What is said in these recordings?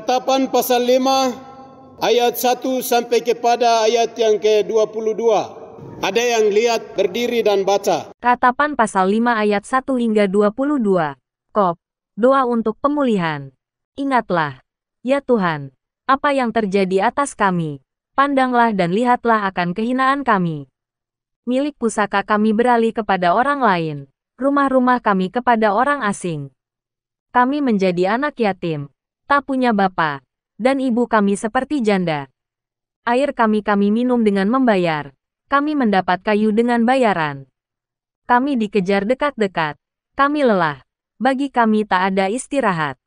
Ketetapan pasal 5 ayat 1 sampai kepada ayat yang ke-22. Ada yang lihat, berdiri dan baca. Ketetapan pasal 5 ayat 1 hingga 22. Kop. Doa untuk pemulihan. Ingatlah, ya Tuhan, apa yang terjadi atas kami. Pandanglah dan lihatlah akan kehinaan kami. Milik pusaka kami beralih kepada orang lain. Rumah-rumah kami kepada orang asing. Kami menjadi anak yatim, tak punya bapa, dan ibu kami seperti janda. Air kami minum dengan membayar. Kami mendapat kayu dengan bayaran. Kami dikejar dekat-dekat. Kami lelah. Bagi kami tak ada istirahat.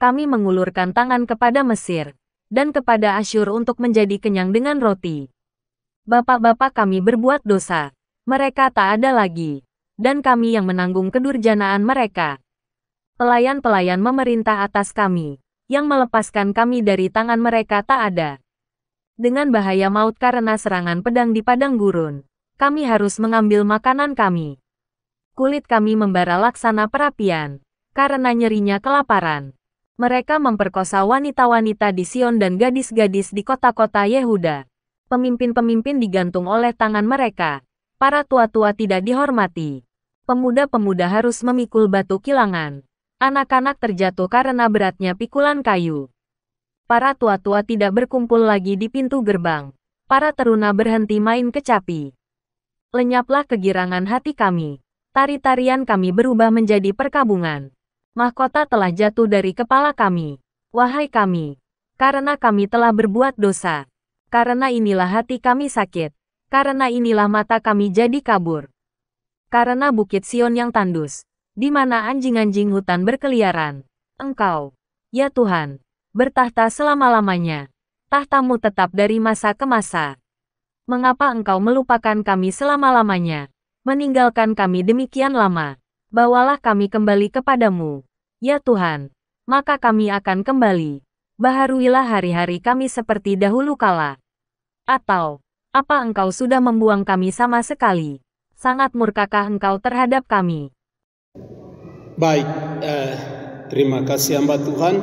Kami mengulurkan tangan kepada Mesir dan kepada Asyur untuk menjadi kenyang dengan roti. Bapak-bapak kami berbuat dosa. Mereka tak ada lagi. Dan kami yang menanggung kedurjanaan mereka. Pelayan-pelayan memerintah atas kami, yang melepaskan kami dari tangan mereka tak ada. Dengan bahaya maut karena serangan pedang di padang gurun, kami harus mengambil makanan kami. Kulit kami membara laksana perapian, karena nyerinya kelaparan. Mereka memperkosa wanita-wanita di Sion dan gadis-gadis di kota-kota Yehuda. Pemimpin-pemimpin digantung oleh tangan mereka. Para tua-tua tidak dihormati. Pemuda-pemuda harus memikul batu kilangan. Anak-anak terjatuh karena beratnya pikulan kayu. Para tua-tua tidak berkumpul lagi di pintu gerbang. Para teruna berhenti main kecapi. Lenyaplah kegirangan hati kami. Tari-tarian kami berubah menjadi perkabungan. Mahkota telah jatuh dari kepala kami. Wahai kami, karena kami telah berbuat dosa. Karena inilah hati kami sakit. Karena inilah mata kami jadi kabur. Karena bukit Sion yang tandus, di mana anjing-anjing hutan berkeliaran. Engkau, ya Tuhan, bertahta selama-lamanya. Tahtamu tetap dari masa ke masa. Mengapa Engkau melupakan kami selama-lamanya? Meninggalkan kami demikian lama. Bawalah kami kembali kepadamu, ya Tuhan, maka kami akan kembali. Baharuilah hari-hari kami seperti dahulu kala. Atau, apa Engkau sudah membuang kami sama sekali? Sangat murkakah Engkau terhadap kami? Baik, terima kasih hamba Tuhan.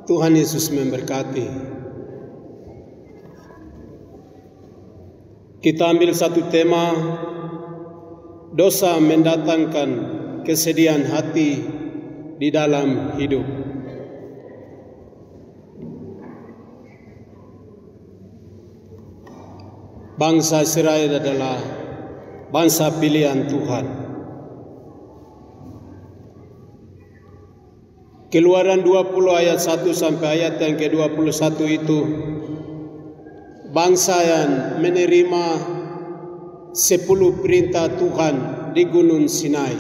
Tuhan Yesus memberkati. Kita ambil satu tema, dosa mendatangkan kesedihan hati di dalam hidup. Bangsa Israel adalah bangsa pilihan Tuhan. Keluaran 20 ayat 1 sampai ayat yang ke-21 itu bangsa yang menerima 10 perintah Tuhan di Gunung Sinai.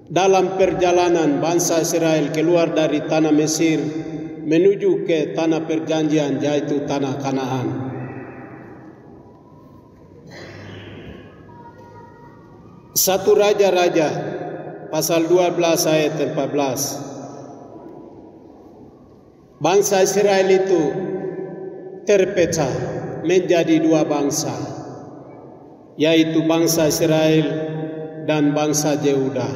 Dalam perjalanan bangsa Israel keluar dari tanah Mesir menuju ke tanah perjanjian, yaitu tanah Kanaan. Satu Raja-Raja pasal 12 ayat 14. Bangsa Israel itu terpecah menjadi dua bangsa, yaitu bangsa Israel dan bangsa Yehuda.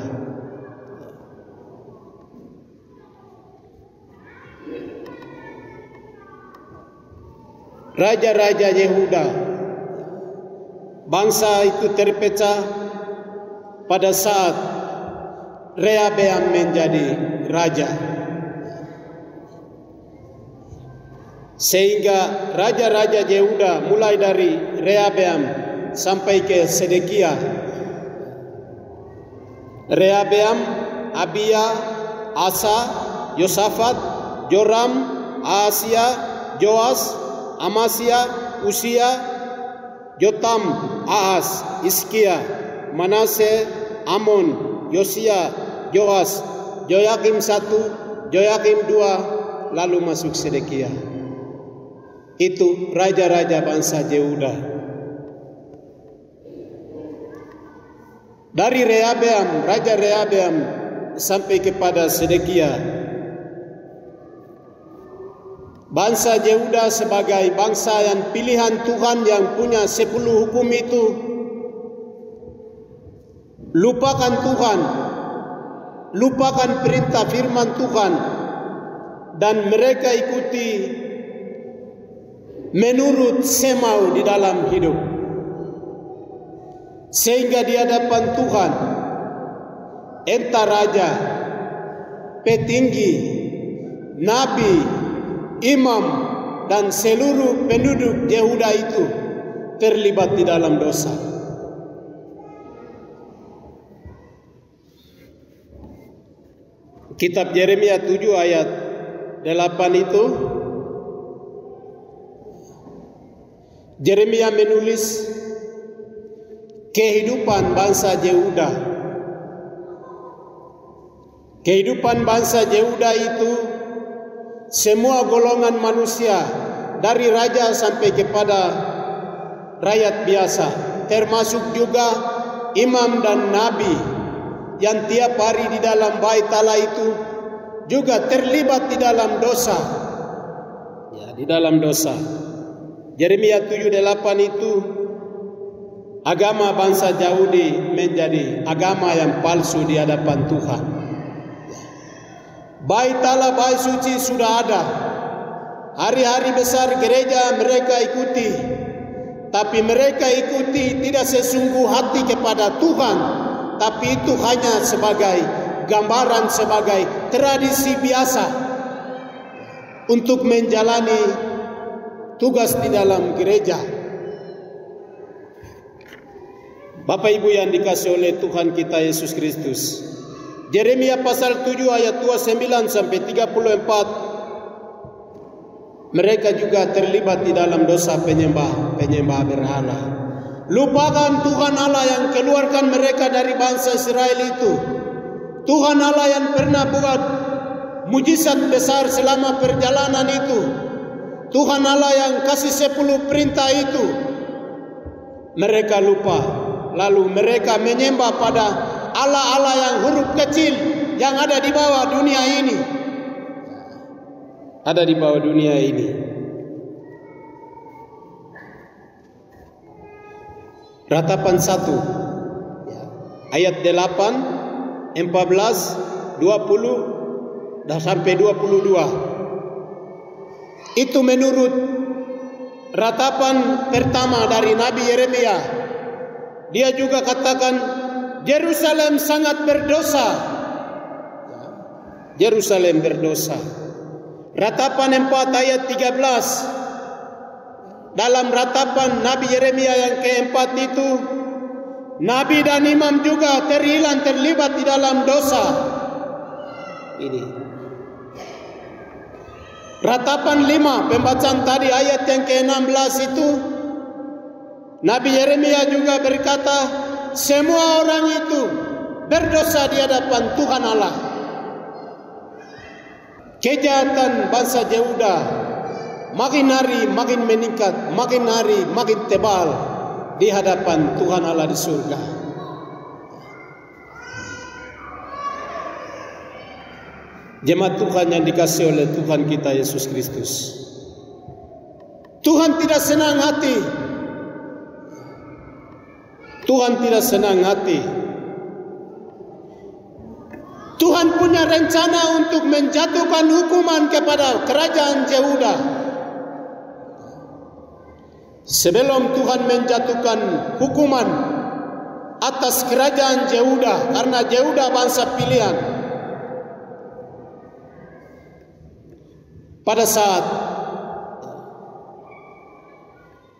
Raja-raja Yehuda, bangsa itu terpecah pada saat Rehabeam menjadi raja. Sehingga raja-raja Yehuda mulai dari Rehabeam sampai ke Sedekia. Rehabeam, Abia, Asa, Yosafat, Joram, Ahazia, Joas, Amasya, Usia, Jotam, Ahaz, Hizkia, Manase, Amon, Yosia, Joas, Joyakim 1, Joyakim 2, lalu masuk Sedekia. Itu raja-raja bangsa Yehuda. Dari Rehabeam, Raja Rehabeam sampai kepada Sedekia, bangsa Yehuda sebagai bangsa yang pilihan Tuhan yang punya 10 hukum itu lupakan Tuhan, lupakan perintah firman Tuhan, dan mereka ikuti menurut semau di dalam hidup. Sehingga di hadapan Tuhan, entah raja, petinggi, nabi, imam, dan seluruh penduduk Yehuda itu terlibat di dalam dosa. Kitab Yeremia 7 ayat 8 itu, Yeremia menulis kehidupan bangsa Yehuda. Kehidupan bangsa Yehuda itu semua golongan manusia, dari raja sampai kepada rakyat biasa, termasuk juga imam dan nabi yang tiap hari di dalam bait Allah itu juga terlibat di dalam dosa. Ya, di dalam dosa. Yeremia 7:8 itu, agama bangsa Yahudi menjadi agama yang palsu di hadapan Tuhan. Bait Allah, bait suci sudah ada. Hari-hari besar gereja mereka ikuti, tapi mereka ikuti tidak sesungguh hati kepada Tuhan, tapi itu hanya sebagai gambaran, sebagai tradisi biasa untuk menjalani tugas di dalam gereja. Bapak Ibu yang dikasihi oleh Tuhan kita Yesus Kristus, Yeremia pasal 7 ayat 29 sampai 34, mereka juga terlibat di dalam dosa penyembah berhala. Lupakan Tuhan Allah yang keluarkan mereka dari bangsa Israel itu. Tuhan Allah yang pernah buat mujizat besar selama perjalanan itu. Tuhan Allah yang kasih 10 perintah itu. Mereka lupa. Lalu mereka menyembah pada Allah-Allah yang huruf kecil yang ada di bawah dunia ini. Ada di bawah dunia ini. Ratapan 1 ayat 8, 14, 20 dan sampai 22. Itu menurut ratapan pertama dari Nabi Yeremia. Dia juga katakan Yerusalem sangat berdosa. Yerusalem berdosa. Ratapan 4 ayat 13. Dalam ratapan Nabi Yeremia yang keempat itu, nabi dan imam juga terlibat di dalam dosa. Ini. Ratapan 5, pembacaan tadi ayat yang ke-16 itu, Nabi Yeremia juga berkata, semua orang itu berdosa di hadapan Tuhan Allah. Kejahatan bangsa Yehuda makin hari makin meningkat, makin hari makin tebal di hadapan Tuhan Allah di surga. Jemaat Tuhan yang dikasihi oleh Tuhan kita Yesus Kristus, Tuhan tidak senang hati. Tuhan tidak senang hati. Tuhan punya rencana untuk menjatuhkan hukuman kepada kerajaan Yehuda. Sebelum Tuhan menjatuhkan hukuman atas kerajaan Yehuda, karena Yehuda bangsa pilihan, pada saat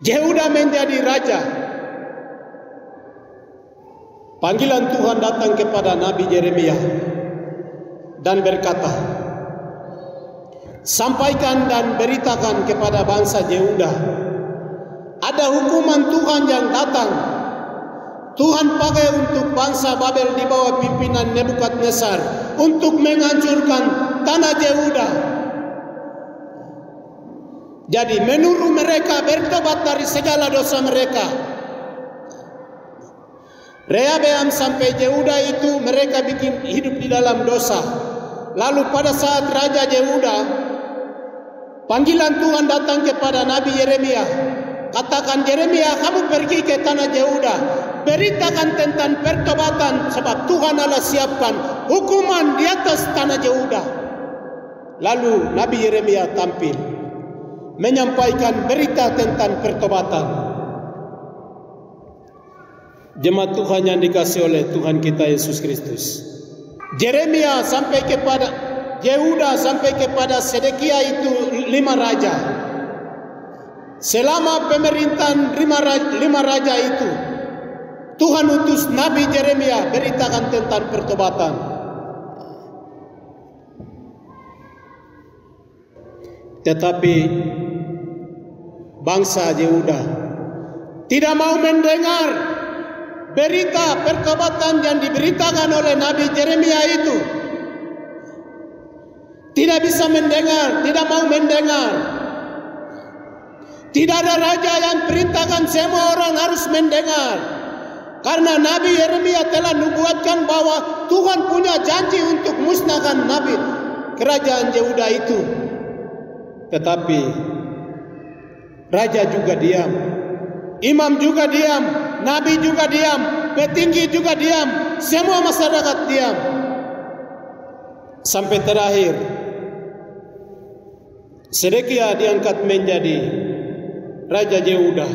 Yehuda menjadi raja, panggilan Tuhan datang kepada Nabi Yeremia dan berkata, sampaikan dan beritakan kepada bangsa Yehuda, ada hukuman Tuhan yang datang. Tuhan pakai untuk bangsa Babel di bawah pimpinan Nebukadnezar untuk menghancurkan tanah Yehuda. Jadi menurut mereka bertobat dari segala dosa mereka. Rehabeam sampai Yehuda itu mereka bikin hidup di dalam dosa. Lalu pada saat Raja Yehuda, panggilan Tuhan datang kepada Nabi Yeremia. Katakan, Yeremia, kamu pergi ke tanah Yehuda, beritakan tentang pertobatan, sebab Tuhan Allah siapkan hukuman di atas tanah Yehuda. Lalu Nabi Yeremia tampil menyampaikan berita tentang pertobatan. Jemaat Tuhan yang dikasihi oleh Tuhan kita Yesus Kristus, Yeremia sampai kepada Yehuda sampai kepada Sedekia itu 5 raja. Selama pemerintahan 5 raja itu, Tuhan utus Nabi Yeremia beritakan tentang pertobatan. Tetapi bangsa Yehuda tidak mau mendengar berita pertobatan yang diberitakan oleh Nabi Yeremia itu. Tidak bisa mendengar, tidak mau mendengar. Tidak ada raja yang perintahkan semua orang harus mendengar. Karena Nabi Yeremia telah nubuatkan bahwa Tuhan punya janji untuk musnahkan Nabi kerajaan Yehuda itu. Tetapi raja juga diam, imam juga diam, nabi juga diam, petinggi juga diam, semua masyarakat diam. Sampai terakhir Sedekia diangkat menjadi raja Yehuda.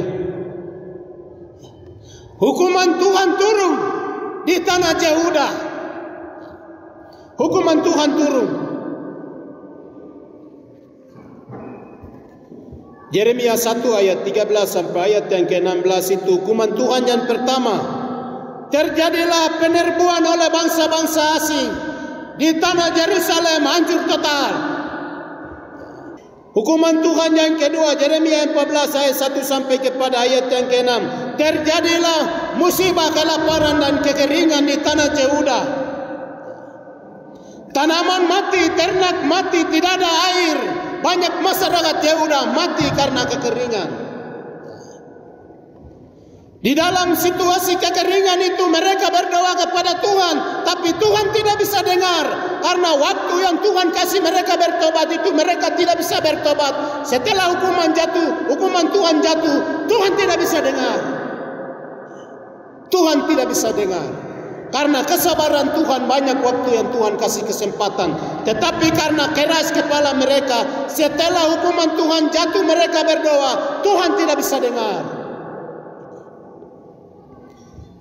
Hukuman Tuhan turun di tanah Yehuda. Hukuman Tuhan turun. Yeremia 1 ayat 13 sampai ayat yang ke-16 itu hukuman Tuhan yang pertama. Terjadilah penerbuan oleh bangsa-bangsa asing di tanah Yerusalem, hancur total. Hukuman Tuhan yang kedua, Yeremia 14 ayat 1 sampai kepada ayat yang ke-6. Terjadilah musibah kelaparan dan kekeringan di tanah Yehuda. Tanaman mati, ternak mati, tidak ada air. Banyak masyarakat Yehuda mati karena kekeringan. Di dalam situasi kekeringan itu mereka berdoa kepada Tuhan, tapi Tuhan tidak bisa dengar. Karena waktu yang Tuhan kasih mereka bertobat itu mereka tidak bisa bertobat. Setelah hukuman Tuhan jatuh, Tuhan tidak bisa dengar. Tuhan tidak bisa dengar. Karena kesabaran Tuhan banyak waktu yang Tuhan kasih kesempatan. Tetapi karena keras kepala mereka, setelah hukuman Tuhan jatuh mereka berdoa, Tuhan tidak bisa dengar.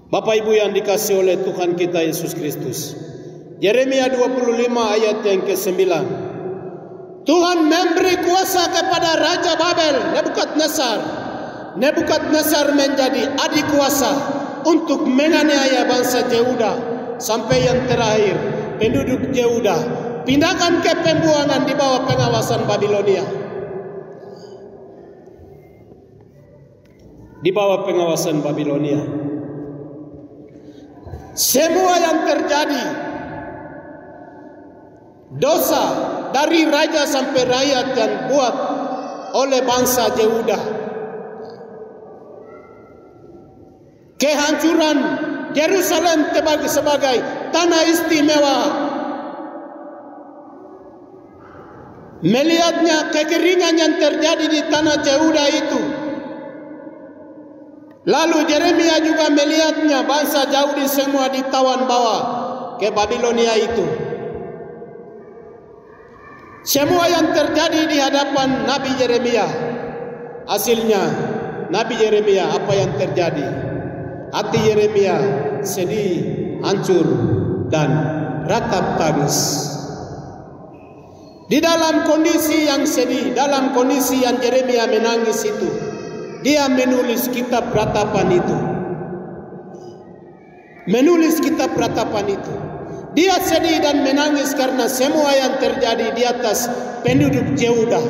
Bapak Ibu yang dikasihi oleh Tuhan kita Yesus Kristus, Yeremia 25 ayat yang ke-9. Tuhan memberi kuasa kepada Raja Babel, Nebukadnezar. Nebukadnezar menjadi adik kuasa untuk menganiaya bangsa Yehuda. Sampai yang terakhir, penduduk Yehuda pindahkan ke pembuangan di bawah pengawasan Babilonia. Di bawah pengawasan Babilonia. Semua yang terjadi, dosa dari raja sampai rakyat yang buat oleh bangsa Yehuda, kehancuran Yerusalem sebagai tanah istimewa, melihatnya kekeringan yang terjadi di tanah Yehuda itu. Lalu Yeremia juga melihatnya bangsa Yahudi semua ditawan bawa ke Babilonia itu. Semua yang terjadi di hadapan Nabi Yeremia, hasilnya Nabi Yeremia apa yang terjadi? Hati Yeremia sedih, hancur, dan ratap tangis. Di dalam kondisi yang sedih, dalam kondisi yang Yeremia menangis itu, dia menulis kitab ratapan itu. Menulis kitab ratapan itu. Dia sedih dan menangis karena semua yang terjadi di atas penduduk Yehuda.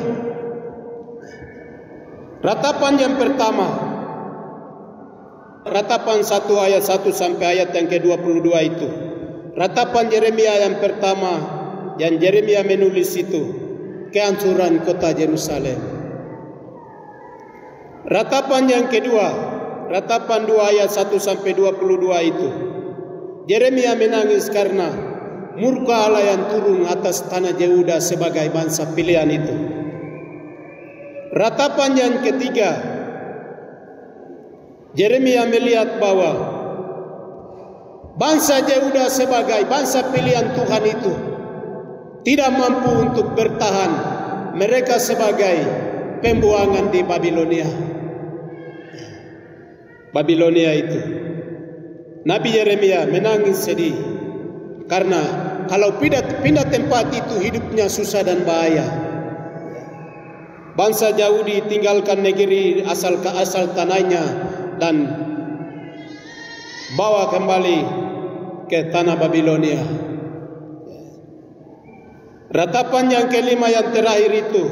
Ratapan yang pertama, ratapan 1 ayat 1 sampai ayat yang ke-22 itu. Ratapan Yeremia yang pertama yang Yeremia menulis itu, kehancuran kota Yerusalem. Ratapan yang kedua, ratapan 2 ayat 1 sampai 22 itu. Yeremia menangis karena murka Allah yang turun atas tanah Yehuda sebagai bangsa pilihan itu. Ratapan yang ketiga, Yeremia melihat bahwa bangsa Yehuda sebagai bangsa pilihan Tuhan itu tidak mampu untuk bertahan. Mereka sebagai pembuangan di Babilonia. Babilonia itu. Nabi Yeremia menangis sedih karena kalau pindah tempat itu hidupnya susah dan bahaya. Bangsa Yahudi tinggalkan negeri asal tanahnya dan bawa kembali ke tanah Babilonia. Ratapan yang kelima yang terakhir itu,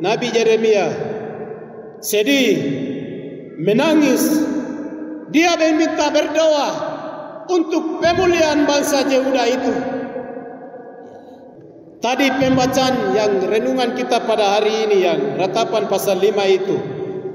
Nabi Yeremia sedih, menangis. Dia meminta berdoa untuk pemulihan bangsa Yehuda itu. Tadi pembacaan yang renungan kita pada hari ini yang ratapan pasal 5 itu.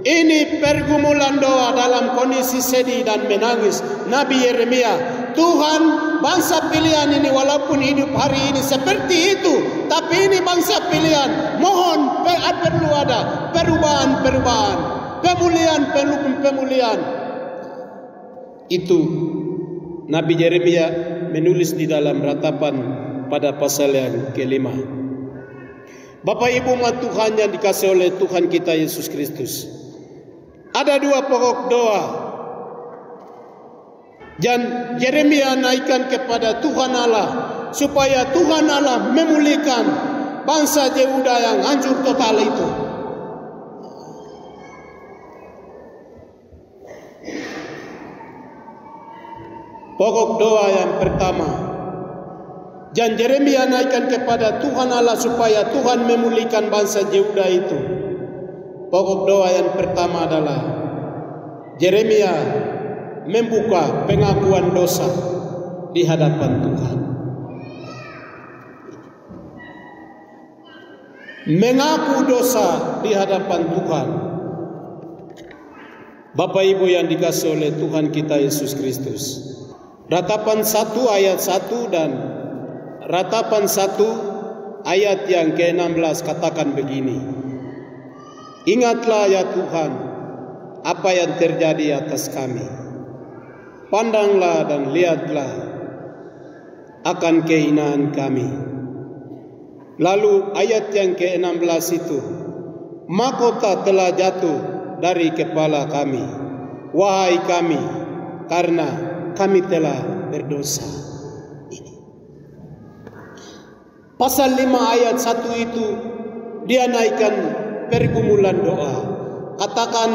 Ini pergumulan doa dalam kondisi sedih dan menangis Nabi Yeremia. Tuhan, bangsa pilihan ini walaupun hidup hari ini seperti itu, tapi ini bangsa pilihan. Mohon perlu ada perubahan, pemulihan. Itu Nabi Yeremia menulis di dalam ratapan pada pasal yang kelima. Bapak Ibu umat Tuhan yang dikasihi oleh Tuhan kita Yesus Kristus, ada dua pokok doa yang Yeremia naikkan kepada Tuhan Allah supaya Tuhan Allah memulihkan bangsa Yehuda yang hancur total itu. Pokok doa yang pertama yang Yeremia naikkan kepada Tuhan Allah supaya Tuhan memulihkan bangsa Yehuda itu. Pokok doa yang pertama adalah Yeremia membuka pengakuan dosa di hadapan Tuhan. Mengaku dosa di hadapan Tuhan. Bapak Ibu yang dikasihi oleh Tuhan kita Yesus Kristus, Ratapan 1 ayat 1 dan Ratapan 1 ayat yang ke-16 katakan begini. Ingatlah ya Tuhan apa yang terjadi atas kami. Pandanglah dan lihatlah akan kehinaan kami. Lalu ayat yang ke-16 itu, mahkota telah jatuh dari kepala kami, wahai kami, karena kami telah berdosa. Ini. Pasal 5 ayat 1 itu dia naikkan pergumulan doa. Katakan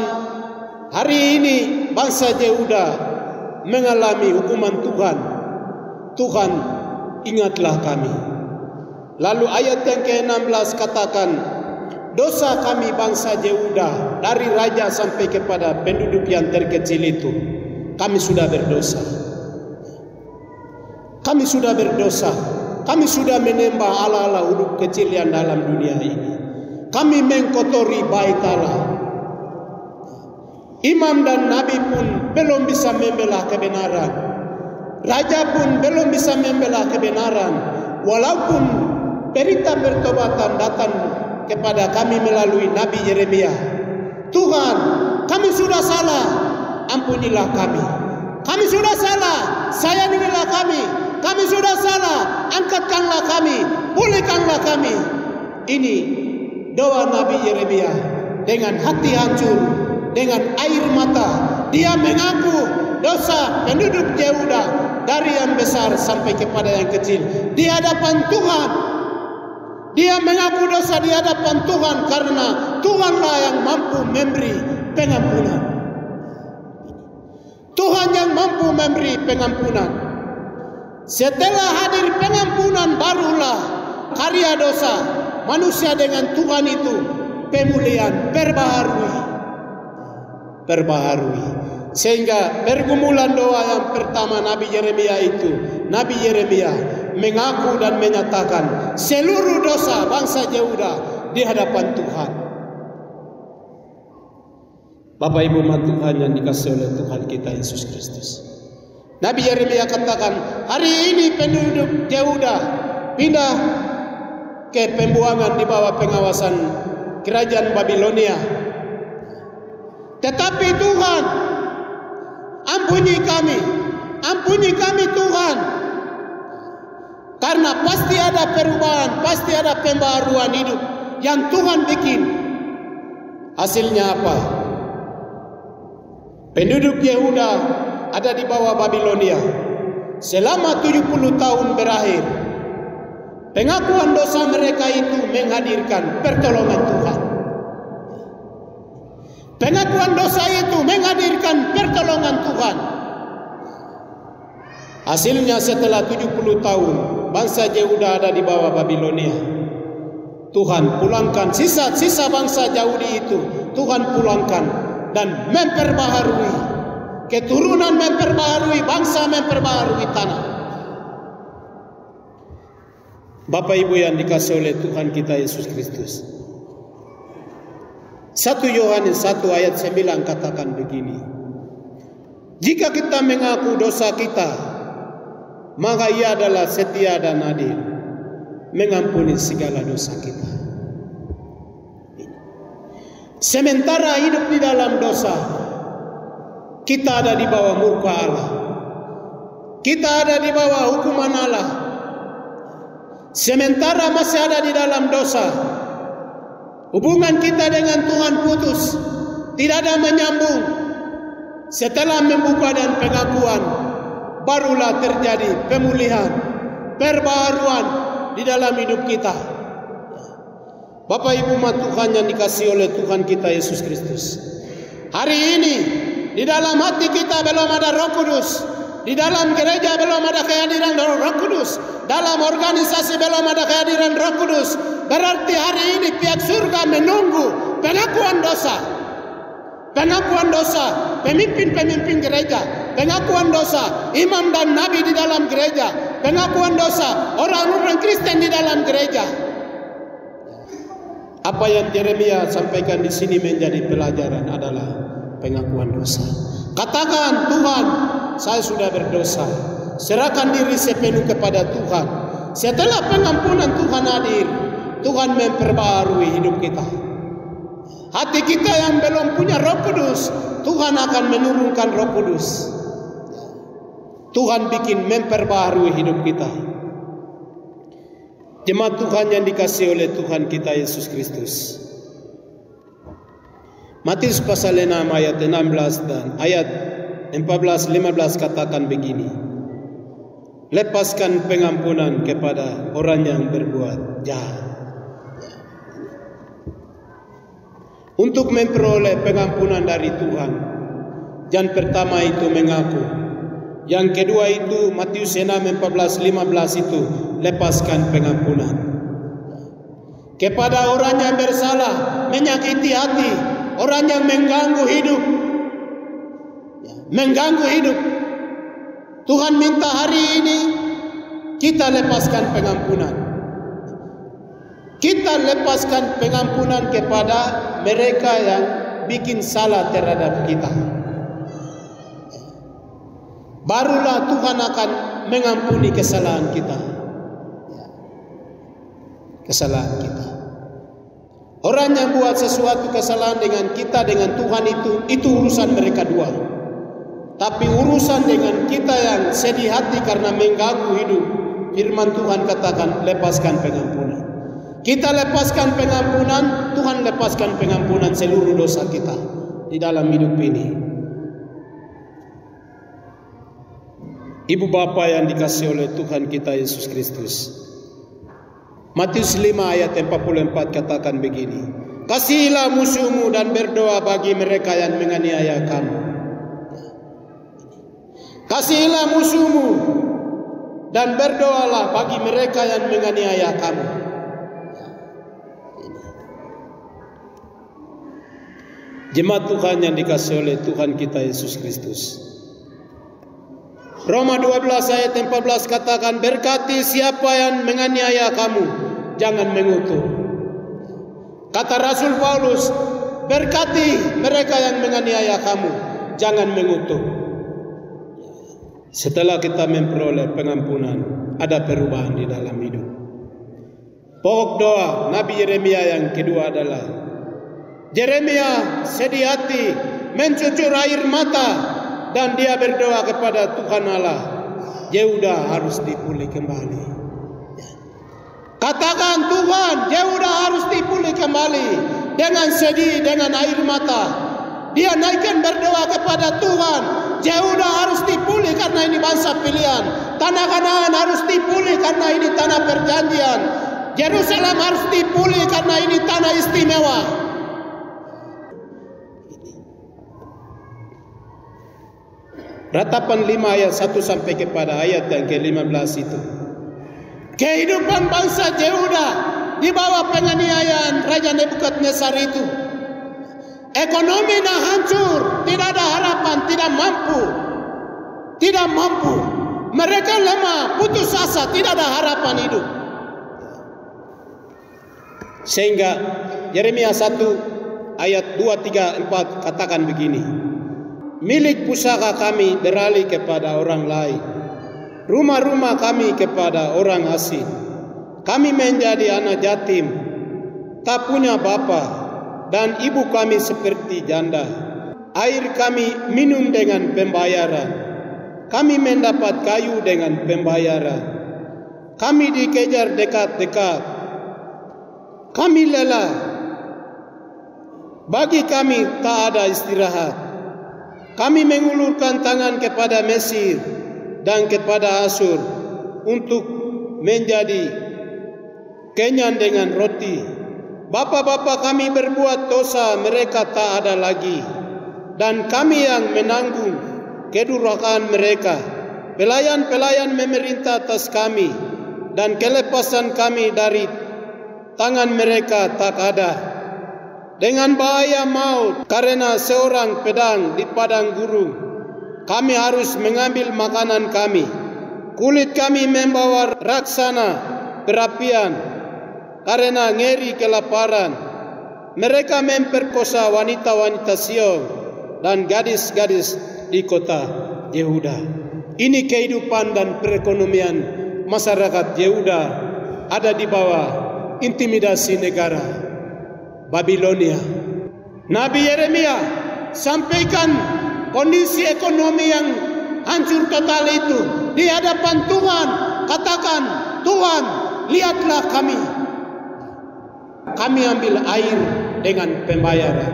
hari ini bangsa Yehuda mengalami hukuman Tuhan. Tuhan ingatlah kami. Lalu ayat yang ke-16 katakan dosa kami bangsa Yehuda dari raja sampai kepada penduduk yang terkecil itu. Kami sudah berdosa. Kami sudah berdosa. Kami sudah menyembah Allah-Allah huruf kecil yang dalam dunia ini. Kami mengkotori bait Allah. Imam dan Nabi pun belum bisa membela kebenaran. Raja pun belum bisa membela kebenaran. Walaupun berita pertobatan datang kepada kami melalui Nabi Yeremia. Tuhan, kami sudah salah. Ampunilah kami. Kami sudah salah. Sayangilah kami. Kami sudah salah. Angkatkanlah kami. Pulihkanlah kami. Ini doa Nabi Yeremia dengan hati hancur, dengan air mata. Dia mengaku dosa penduduk Yehuda dari yang besar sampai kepada yang kecil di hadapan Tuhan. Dia mengaku dosa di hadapan Tuhan karena Tuhanlah yang mampu memberi pengampunan. Tuhan yang mampu memberi pengampunan. Setelah hadir pengampunan barulah karya dosa manusia dengan Tuhan itu pemulihan perbaharui. Sehingga pergumulan doa yang pertama Nabi Yeremia itu, Nabi Yeremia mengaku dan menyatakan seluruh dosa bangsa Yehuda di hadapan Tuhan. Bapak Ibu umat Tuhan yang dikasihi oleh Tuhan kita Yesus Kristus. Nabi Yeremia katakan, hari ini penduduk Yehuda pindah ke pembuangan di bawah pengawasan kerajaan Babilonia. Tetapi Tuhan, ampuni kami Tuhan. Karena pasti ada perubahan, pasti ada pembaharuan hidup yang Tuhan bikin. Hasilnya apa? Penduduk Yehuda ada di bawah Babilonia selama 70 tahun berakhir. Pengakuan dosa mereka itu menghadirkan pertolongan Tuhan. Pengakuan dosa itu menghadirkan pertolongan Tuhan. Hasilnya setelah 70 tahun bangsa Yehuda ada di bawah Babilonia, Tuhan pulangkan sisa-sisa bangsa Yahudi itu. Tuhan pulangkan dan memperbaharui keturunan, memperbaharui bangsa, memperbaharui tanah. Bapak Ibu yang dikasihi oleh Tuhan kita Yesus Kristus, 1 Yohanes 1 ayat 9 katakan begini, jika kita mengaku dosa kita, maka Ia adalah setia dan adil, mengampuni segala dosa kita. Sementara hidup di dalam dosa, kita ada di bawah murka Allah, kita ada di bawah hukuman Allah. Sementara masih ada di dalam dosa, hubungan kita dengan Tuhan putus, tidak ada menyambung. Setelah membuka dan pengakuan, barulah terjadi pemulihan, perbaharuan di dalam hidup kita. Bapak Ibu umat Tuhan yang dikasihi oleh Tuhan kita Yesus Kristus, hari ini di dalam hati kita belum ada Roh Kudus, di dalam gereja belum ada kehadiran Roh Kudus, dalam organisasi belum ada kehadiran Roh Kudus. Berarti hari ini pihak surga menunggu pengakuan dosa. Pengakuan dosa pemimpin-pemimpin gereja, pengakuan dosa imam dan nabi di dalam gereja, pengakuan dosa orang-orang Kristen di dalam gereja. Apa yang Yeremia sampaikan di sini menjadi pelajaran adalah pengakuan dosa. Katakan, Tuhan, saya sudah berdosa. Serahkan diri sepenuh kepada Tuhan. Setelah pengampunan Tuhan hadir, Tuhan memperbaharui hidup kita. Hati kita yang belum punya Roh Kudus, Tuhan akan menurunkan Roh Kudus. Tuhan bikin memperbaharui hidup kita. Jemaat Tuhan yang dikasihi oleh Tuhan kita Yesus Kristus, Matius pasal 6 ayat 16 dan ayat 14-15 katakan begini, lepaskan pengampunan kepada orang yang berbuat jahat. Untuk memperoleh pengampunan dari Tuhan, yang pertama itu mengaku, yang kedua itu Matius 6 14-15 itu lepaskan pengampunan. Kepada orang yang bersalah, menyakiti hati, orang yang mengganggu hidup, Tuhan minta hari ini kita lepaskan pengampunan. Kita lepaskan pengampunan kepada mereka yang bikin salah terhadap kita. Barulah Tuhan akan mengampuni kesalahan kita. Kesalahan kita. Orang yang buat sesuatu kesalahan dengan kita, dengan Tuhan itu urusan mereka dua. Tapi urusan dengan kita yang sedih hati karena mengganggu hidup, firman Tuhan katakan lepaskan pengampunan. Kita lepaskan pengampunan, Tuhan lepaskan pengampunan seluruh dosa kita di dalam hidup ini. Ibu bapa yang dikasihi oleh Tuhan kita Yesus Kristus, Matius 5 ayat 44 katakan begini, kasihilah musuhmu dan berdoa bagi mereka yang menganiaya kamu. Kasihilah musuhmu dan berdoalah bagi mereka yang menganiaya kamu. Jemaat Tuhan yang dikasihi oleh Tuhan kita Yesus Kristus, Roma 12 ayat 14 katakan, berkati siapa yang menganiaya kamu, jangan mengutuk. Kata Rasul Paulus, berkati mereka yang menganiaya kamu, jangan mengutuk. Setelah kita memperoleh pengampunan, ada perubahan di dalam hidup. Pokok doa Nabi Yeremia yang kedua adalah, Yeremia sedih hati, mencucur air mata, dan dia berdoa kepada Tuhan Allah, Yehuda harus dipulih kembali. Katakan, Tuhan, Yehuda harus dipulih kembali dengan sedih, dengan air mata. Dia naikkan berdoa kepada Tuhan, Yehuda harus dipulih karena ini bangsa pilihan. Tanah Kanaan harus dipulih karena ini tanah perjanjian. Yerusalem harus dipulih karena ini tanah istimewa. Ratapan 5 ayat 1 sampai kepada ayat yang ke-15 itu. Kehidupan bangsa Yehuda di bawah penganiayaan Raja Nebukadnezar itu. Ekonominya hancur, tidak ada harapan, tidak mampu. Mereka lemah, putus asa, tidak ada harapan hidup. Sehingga Yeremia 1 ayat 2, 3, 4 katakan begini. Milik pusaka kami beralih kepada orang lain, rumah-rumah kami kepada orang asing. Kami menjadi anak yatim, tak punya bapa, dan ibu kami seperti janda. Air kami minum dengan pembayaran, kami mendapat kayu dengan pembayaran. Kami dikejar dekat-dekat, kami lelah, bagi kami tak ada istirahat. Kami mengulurkan tangan kepada Mesir dan kepada Asyur untuk menjadi kenyang dengan roti. Bapak-bapak kami berbuat dosa, mereka tak ada lagi, dan kami yang menanggung kedurhakaan mereka. Pelayan-pelayan memerintah atas kami, dan kelepasan kami dari tangan mereka tak ada. Dengan bahaya maut karena seorang pedang di padang gurun, kami harus mengambil makanan kami. Kulit kami membawa raksana berapian karena ngeri kelaparan. Mereka memperkosa wanita-wanita Sion dan gadis-gadis di kota Yehuda. Ini kehidupan dan perekonomian masyarakat Yehuda ada di bawah intimidasi negara Babilonia. Nabi Yeremia sampaikan kondisi ekonomi yang hancur total itu di hadapan Tuhan. Katakan, Tuhan, lihatlah kami. Kami ambil air dengan pembayaran.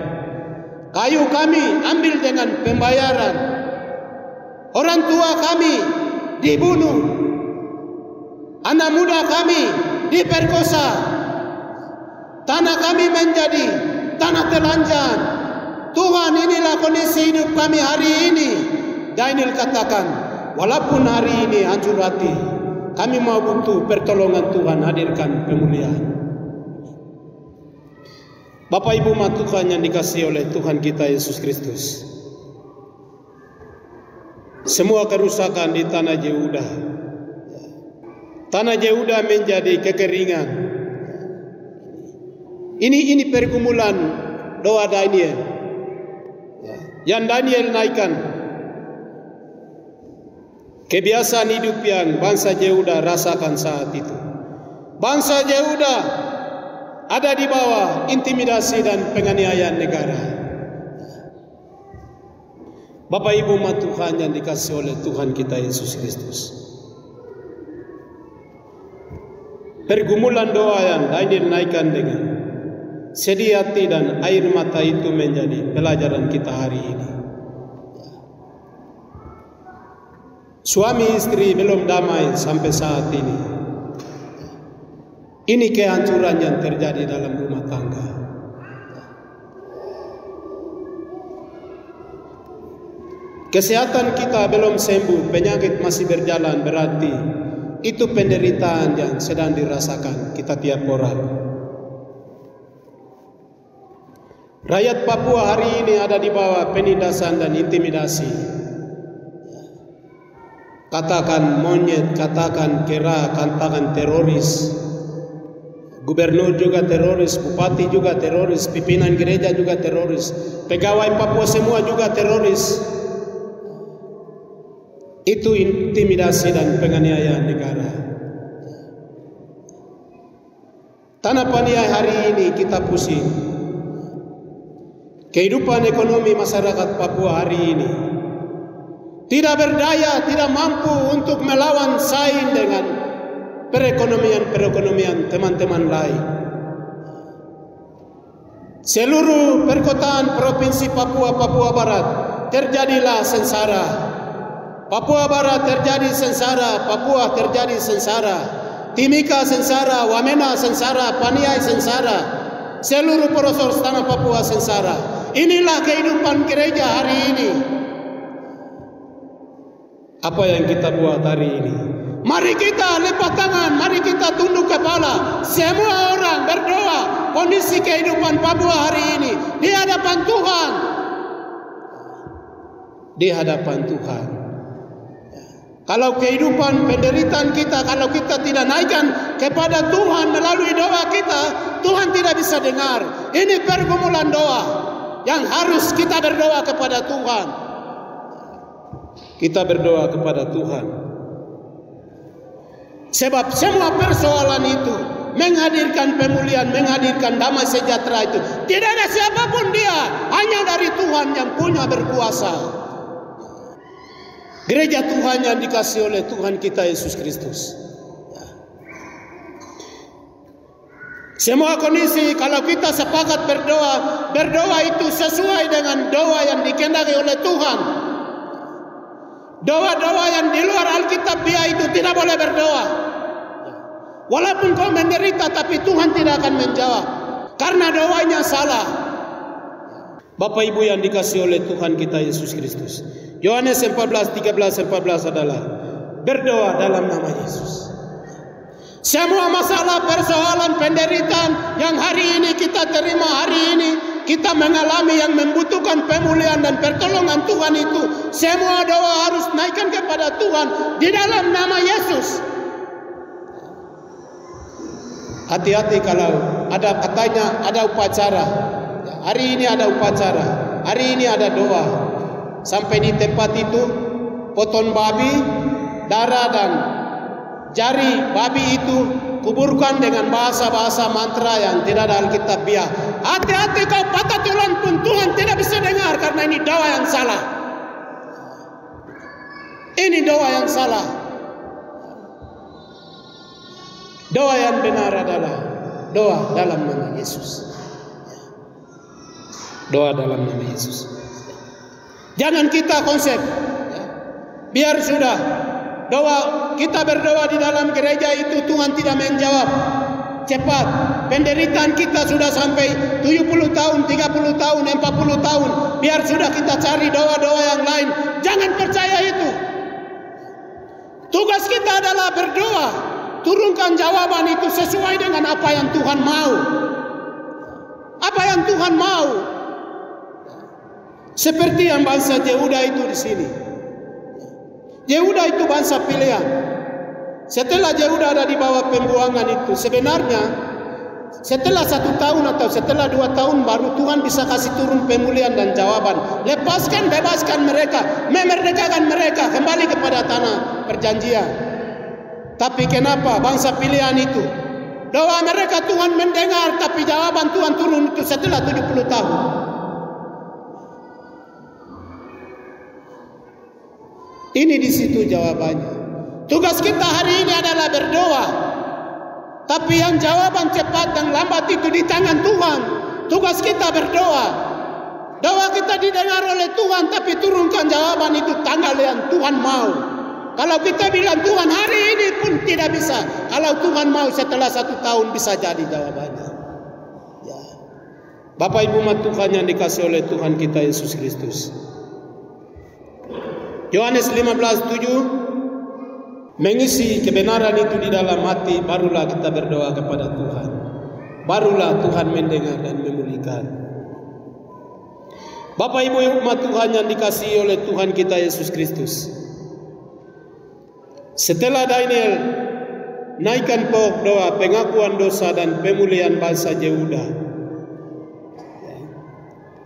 Kayu kami ambil dengan pembayaran. Orang tua kami dibunuh. Anak muda kami diperkosa. Tanah kami menjadi tanah telanjang. Tuhan, inilah kondisi hidup kami hari ini. Daniel katakan, walaupun hari ini hancur hati, kami mau butuh pertolongan Tuhan, hadirkan pemulihan. Bapak Ibu umat Tuhan yang dikasihi oleh Tuhan kita Yesus Kristus, semua kerusakan di tanah Yehuda, tanah Yehuda menjadi kekeringan. Ini pergumulan doa Daniel yang Daniel naikkan. Kebiasaan hidup yang bangsa Yehuda rasakan saat itu. Bangsa Yehuda ada di bawah intimidasi dan penganiayaan negara. Bapak Ibu umat Tuhan yang dikasihi oleh Tuhan kita Yesus Kristus, pergumulan doa yang Daniel naikkan dengan sedih hati dan air mata itu menjadi pelajaran kita hari ini. Suami istri belum damai sampai saat ini. Ini kehancuran yang terjadi dalam rumah tangga. Kesehatan kita belum sembuh, penyakit masih berjalan, berarti itu penderitaan yang sedang dirasakan kita tiap orang. Rakyat Papua hari ini ada di bawah penindasan dan intimidasi. Katakan monyet, katakan kera, katakan teroris. Gubernur juga teroris, bupati juga teroris, pimpinan gereja juga teroris, pegawai Papua semua juga teroris. Itu intimidasi dan penganiayaan negara. Tanah Paniai hari ini kita pusing. Kehidupan ekonomi masyarakat Papua hari ini tidak berdaya, tidak mampu untuk melawan saing dengan perekonomian teman-teman lain. Seluruh perkotaan Provinsi Papua Barat terjadilah sengsara. Papua Barat terjadi sengsara, Papua terjadi sengsara, Timika sengsara, Wamena sengsara, Paniai sengsara, seluruh pelosok tanah Papua sengsara. Inilah kehidupan gereja hari ini. Apa yang kita buat hari ini? Mari kita lipat tangan, mari kita tunduk kepala. Semua orang berdoa kondisi kehidupan Papua hari ini di hadapan Tuhan. Di hadapan Tuhan. Kalau kehidupan penderitaan kita, kalau kita tidak naikkan kepada Tuhan melalui doa kita, Tuhan tidak bisa dengar. Ini pergumulan doa yang harus kita berdoa kepada Tuhan. Kita berdoa kepada Tuhan. Sebab semua persoalan itu menghadirkan pemulihan, menghadirkan damai sejahtera itu. Tidak ada siapapun dia, hanya dari Tuhan yang punya berkuasa. Gereja Tuhan yang dikasih oleh Tuhan kita Yesus Kristus. Semua kondisi kalau kita sepakat berdoa itu sesuai dengan doa yang dikehendaki oleh Tuhan. Doa-doa yang di luar Alkitab itu tidak boleh berdoa. Walaupun kau menderita tapi Tuhan tidak akan menjawab karena doanya salah. Bapak Ibu yang dikasih oleh Tuhan kita Yesus Kristus. Yohanes 14:13-14 adalah berdoa dalam nama Yesus. Semua masalah, persoalan, penderitaan yang hari ini kita terima, hari ini kita mengalami yang membutuhkan pemulihan dan pertolongan Tuhan itu, semua doa harus naikkan kepada Tuhan di dalam nama Yesus. Hati-hati kalau ada katanya ada upacara. Hari ini ada upacara, hari ini ada doa. Sampai di tempat itu potong babi, darah dan jari babi itu kuburkan dengan bahasa-bahasa mantra yang tidak ada Alkitab biar. Hati-hati kau patah tulang pun Tuhan tidak bisa dengar karena ini doa yang salah. Ini doa yang salah. Doa yang benar adalah doa dalam nama Yesus. Doa dalam nama Yesus. Jangan kita konsep, biar sudah doa kita berdoa di dalam gereja itu Tuhan tidak menjawab cepat. Penderitaan kita sudah sampai 70 tahun, 30 tahun, 40 tahun. Biar sudah kita cari doa-doa yang lain. Jangan percaya itu. Tugas kita adalah berdoa. Turunkan jawaban itu sesuai dengan apa yang Tuhan mau. Apa yang Tuhan mau. Seperti yang bangsa Yehuda itu di sini. Yehuda itu bangsa pilihan. Setelah Yehuda ada di bawah pembuangan itu, sebenarnya setelah 1 tahun atau setelah 2 tahun baru Tuhan bisa kasih turun pemulihan dan jawaban. Lepaskan, bebaskan mereka, memerdekakan mereka kembali kepada tanah perjanjian. Tapi kenapa bangsa pilihan itu doa mereka Tuhan mendengar, tapi jawaban Tuhan turun itu setelah 70 tahun. Ini di situ jawabannya. Tugas kita hari ini adalah berdoa. Tapi yang jawaban cepat dan lambat itu di tangan Tuhan. Tugas kita berdoa. Doa kita didengar oleh Tuhan, tapi turunkan jawaban itu tanggal yang Tuhan mau. Kalau kita bilang Tuhan hari ini pun tidak bisa. Kalau Tuhan mau setelah 1 tahun bisa jadi jawabannya. Ya. Bapak Ibu umat Tuhan yang dikasih oleh Tuhan kita Yesus Kristus. Yohanes 15:7 mengisi kebenaran itu di dalam hati, barulah kita berdoa kepada Tuhan. Barulah Tuhan mendengar dan memulihkan. Bapak Ibu umat Tuhan yang dikasihi oleh Tuhan kita Yesus Kristus. Setelah Daniel naikkan pokok doa pengakuan dosa dan pemulihan bangsa Yehuda,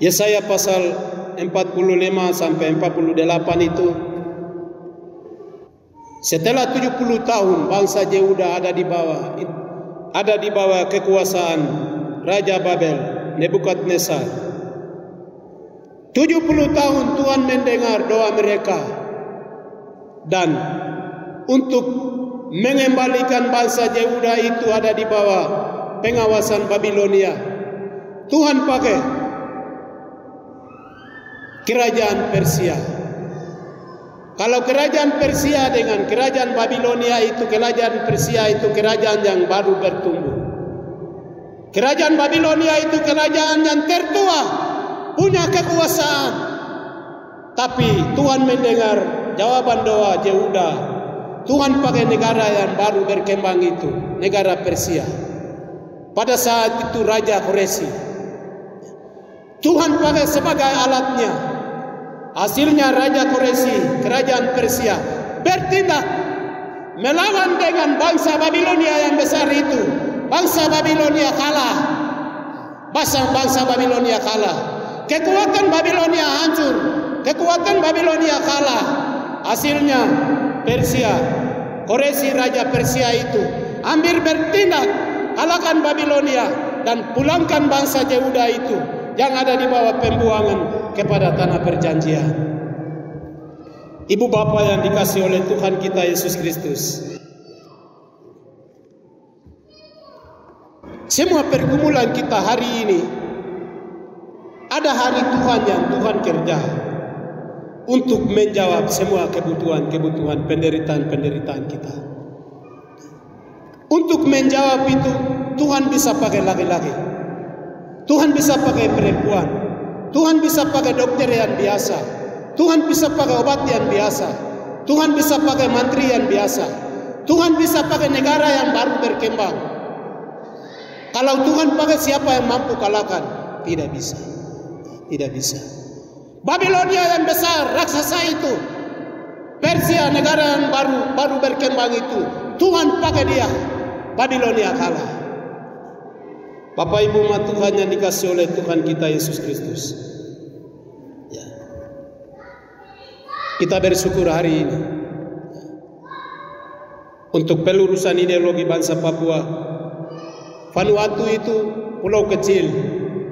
Yesaya pasal 45 sampai 48 itu, setelah 70 tahun bangsa Yehuda ada di bawah kekuasaan Raja Babel Nebukadnezar. 70 tahun Tuhan mendengar doa mereka, dan untuk mengembalikan bangsa Yehuda itu ada di bawah pengawasan Babilonia. Tuhan pakai kerajaan Persia. Kalau kerajaan Persia dengan kerajaan Babilonia itu, kerajaan Persia itu kerajaan yang baru bertumbuh. Kerajaan Babilonia itu kerajaan yang tertua, punya kekuasaan. Tapi Tuhan mendengar jawaban doa Yehuda. Tuhan pakai negara yang baru berkembang itu, negara Persia. Pada saat itu Raja Koresi. Tuhan pakai sebagai alatnya. Hasilnya Raja Koresi, kerajaan Persia, bertindak melawan dengan bangsa Babilonia yang besar itu. Bangsa Babilonia kalah. Bangsa Babilonia kalah. Kekuatan Babilonia hancur. Kekuatan Babilonia kalah. Hasilnya Persia, Koresi Raja Persia itu ambil bertindak, kalahkan Babilonia dan pulangkan bangsa Yehuda itu yang ada di bawah pembuangan kepada tanah perjanjian. Ibu bapak yang dikasih oleh Tuhan kita Yesus Kristus, semua pergumulan kita hari ini ada hari Tuhan yang Tuhan kerja untuk menjawab semua kebutuhan penderitaan kita. Untuk menjawab itu Tuhan bisa pakai laki-laki, Tuhan bisa pakai perempuan, Tuhan bisa pakai dokter yang biasa, Tuhan bisa pakai obat yang biasa, Tuhan bisa pakai menteri yang biasa, Tuhan bisa pakai negara yang baru berkembang. Kalau Tuhan pakai siapa yang mampu kalahkan? Tidak bisa. Tidak bisa. Babilonia yang besar, raksasa itu, Persia negara yang baru berkembang itu, Tuhan pakai dia, Babilonia kalah. Bapak Ibu umat Tuhan yang dikasih oleh Tuhan kita Yesus Kristus, ya. Kita bersyukur hari ini untuk pelurusan ideologi bangsa Papua. Vanuatu itu pulau kecil,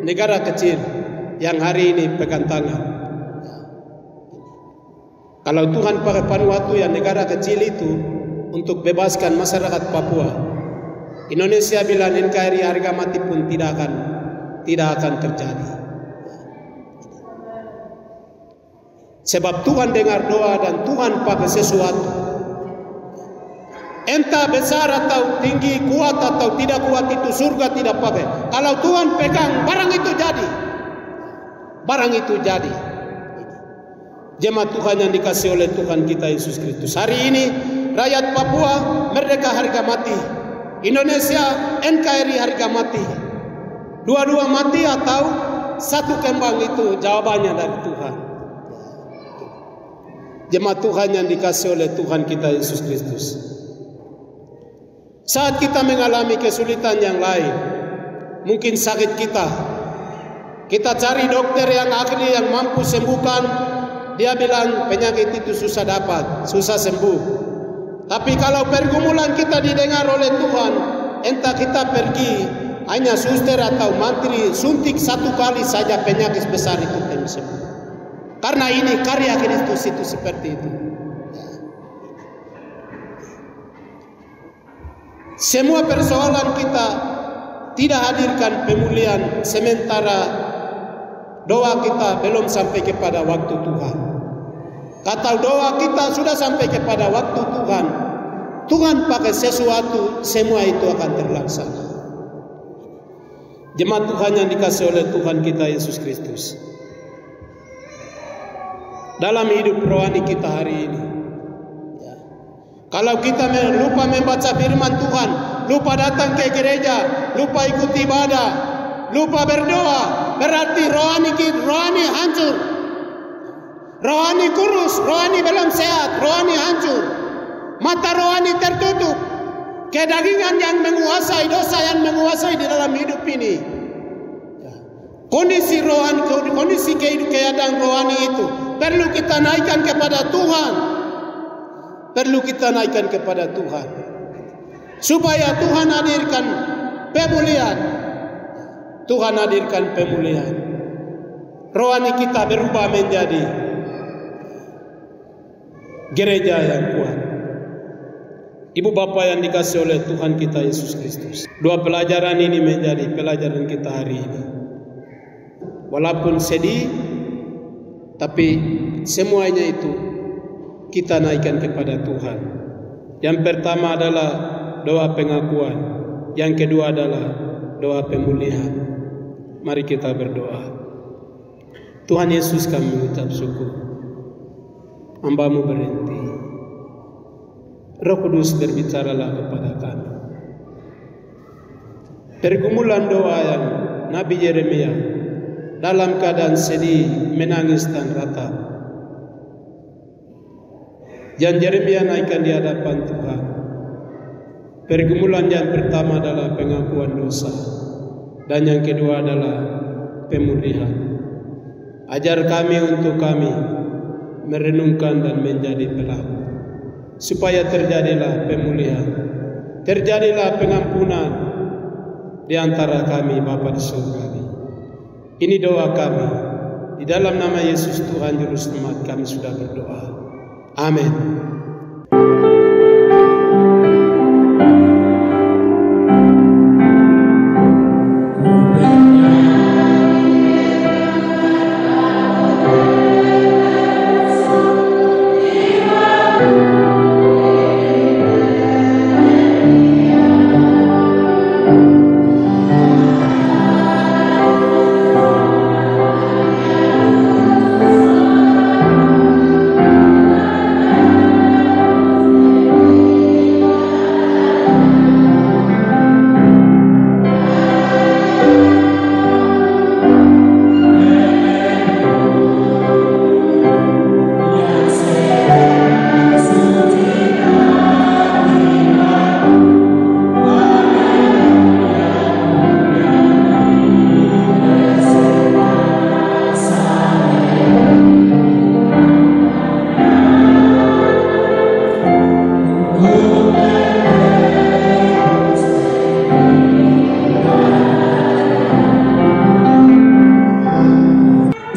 negara kecil yang hari ini pegang tangan. Kalau Tuhan pakai Vanuatu yang negara kecil itu untuk bebaskan masyarakat Papua, Indonesia bilang NKRI harga mati pun tidak akan terjadi. Sebab Tuhan dengar doa dan Tuhan pakai sesuatu. Entah besar atau tinggi, kuat atau tidak kuat itu surga tidak pakai. Kalau Tuhan pegang, barang itu jadi. Barang itu jadi. Jemaat Tuhan yang dikasih oleh Tuhan kita Yesus Kristus. Hari ini rakyat Papua merdeka harga mati. Indonesia NKRI harga mati. Dua-dua mati atau satu kembang itu jawabannya dari Tuhan. Jemaat Tuhan yang dikasih oleh Tuhan kita Yesus Kristus. Saat kita mengalami kesulitan yang lain, mungkin sakit kita cari dokter yang ahli yang mampu sembuhkan. Dia bilang penyakit itu susah dapat, susah sembuh. Tapi kalau pergumulan kita didengar oleh Tuhan, entah kita pergi hanya suster atau mantri suntik satu kali saja penyakit besar itu sembuh. Karena ini karya Kristus itu seperti itu. Semua persoalan kita tidak hadirkan pemulihan sementara doa kita belum sampai kepada waktu Tuhan. Kata doa kita sudah sampai kepada waktu Tuhan, Tuhan pakai sesuatu, semua itu akan terlaksana. Jemaat Tuhan yang dikasih oleh Tuhan kita Yesus Kristus, dalam hidup rohani kita hari ini, kalau kita lupa membaca firman Tuhan, lupa datang ke gereja, lupa ikut ibadah, lupa berdoa, berarti rohani hancur. Rohani kurus, rohani belum sehat, rohani hancur. Mata rohani tertutup. Kedagingan yang menguasai, dosa yang menguasai di dalam hidup ini. Kondisi rohani, kondisi keadaan rohani itu perlu kita naikkan kepada Tuhan. Perlu kita naikkan kepada Tuhan, supaya Tuhan hadirkan pemulihan. Tuhan hadirkan pemulihan. Rohani kita berubah menjadi gereja yang kuat. Ibu Bapa yang dikasih oleh Tuhan kita Yesus Kristus, dua pelajaran ini menjadi pelajaran kita hari ini. Walaupun sedih, tapi semuanya itu kita naikkan kepada Tuhan. Yang pertama adalah doa pengakuan, yang kedua adalah doa pemulihan. Mari kita berdoa. Tuhan Yesus, kami mengucap syukur. Hamba-Mu berhenti. Roh Kudus berbicaralah kepada kami. Pergumulan doa yang Nabi Yeremia dalam keadaan sedih, menangis dan ratap, yang Yeremia naikkan di hadapan Tuhan. Pergumulan yang pertama adalah pengakuan dosa, dan yang kedua adalah pemulihan. Ajar kami untuk kami merenungkan dan menjadi pelaku, supaya terjadilah pemulihan, terjadilah pengampunan di antara kami Bapa di surga. Ini doa kami, di dalam nama Yesus Tuhan Juru Selamat kami sudah berdoa. Amin.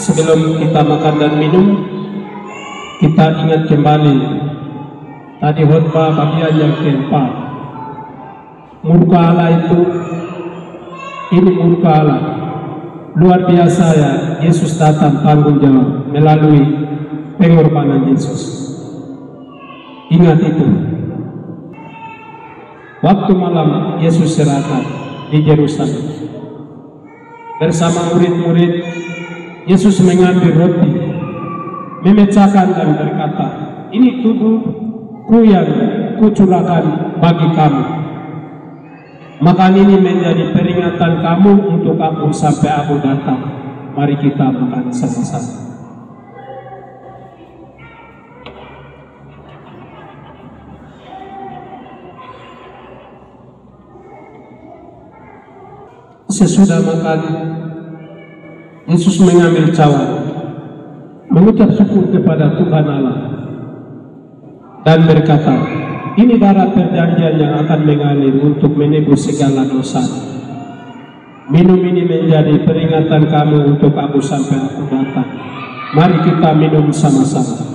Sebelum kita makan dan minum, kita ingat kembali tadi khotbah bagian yang keempat. Murka Allah itu, ini murka Allah luar biasa ya. Yesus datang tanggung jawab melalui pengorbanan Yesus. Ingat itu. Waktu malam Yesus serahkan di Yerusalem bersama murid-murid, Yesus mengambil roti, memecahkan dan berkata, "Ini tubuhku yang kucurahkan bagi kamu. Makan ini menjadi peringatan kamu untuk aku sampai aku datang. Mari kita makan sama-sama." Sesudah makan, Yesus mengambil cawan, mengucap syukur kepada Tuhan Allah, dan berkata, "Ini darah perjanjian yang akan mengalir untuk menebus segala dosa. Minum ini menjadi peringatan kamu untuk aku sampai aku datang. Mari kita minum sama-sama."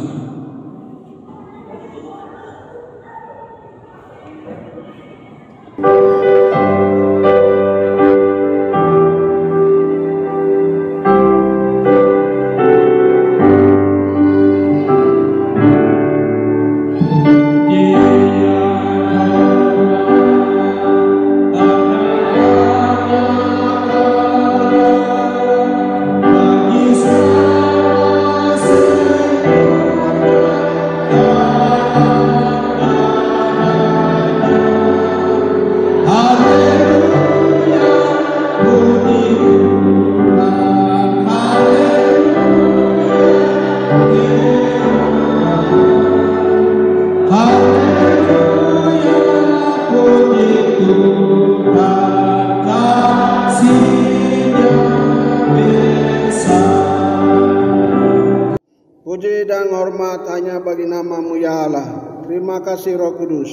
Puji dan hormat hanya bagi nama-Mu ya Allah. Terima kasih Roh Kudus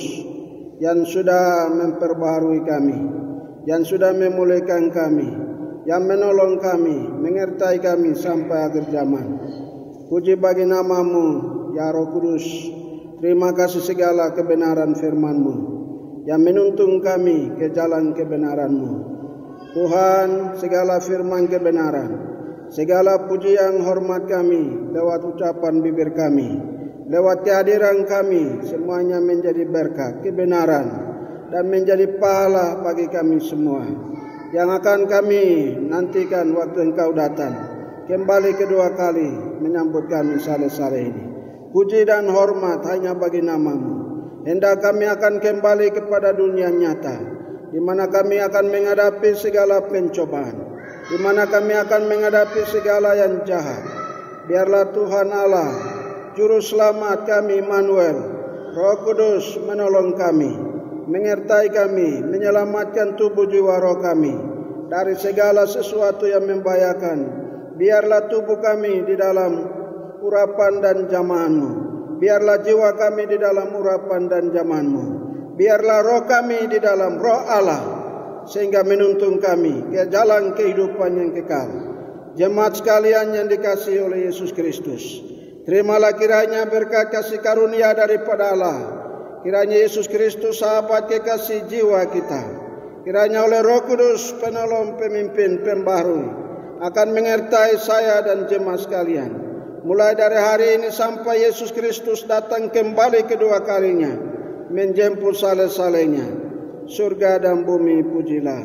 yang sudah memperbaharui kami, yang sudah memulihkan kami, yang menolong kami, menyertai kami sampai akhir zaman. Puji bagi nama-Mu ya Roh Kudus. Terima kasih segala kebenaran firman-Mu yang menuntun kami ke jalan kebenaran-Mu. Tuhan, segala firman kebenaran, segala pujian hormat kami lewat ucapan bibir kami, lewat kehadiran kami, semuanya menjadi berkat, kebenaran, dan menjadi pahala bagi kami semua, yang akan kami nantikan waktu Engkau datang, kembali kedua kali menyambut kami sore-sore ini. Puji dan hormat hanya bagi nama-Mu. Hendak kami akan kembali kepada dunia nyata, di mana kami akan menghadapi segala pencobaan, di mana kami akan menghadapi segala yang jahat. Biarlah Tuhan Allah, Juru Selamat kami Immanuel, Roh Kudus menolong kami, menyertai kami, menyelamatkan tubuh jiwa roh kami dari segala sesuatu yang membahayakan. Biarlah tubuh kami di dalam urapan dan jamahan-Mu. Biarlah jiwa kami di dalam urapan dan jamahan-Mu. Biarlah roh kami di dalam roh Allah, sehingga menuntun kami ke jalan kehidupan yang kekal. Jemaat sekalian yang dikasihi oleh Yesus Kristus, terimalah kiranya berkat kasih karunia daripada Allah. Kiranya Yesus Kristus sahabat kekasih jiwa kita, kiranya oleh Roh Kudus penolong, pemimpin, pembaharui, akan menyertai saya dan jemaat sekalian, mulai dari hari ini sampai Yesus Kristus datang kembali kedua kalinya, menjemput saleh-salehnya. Surga dan bumi pujilah.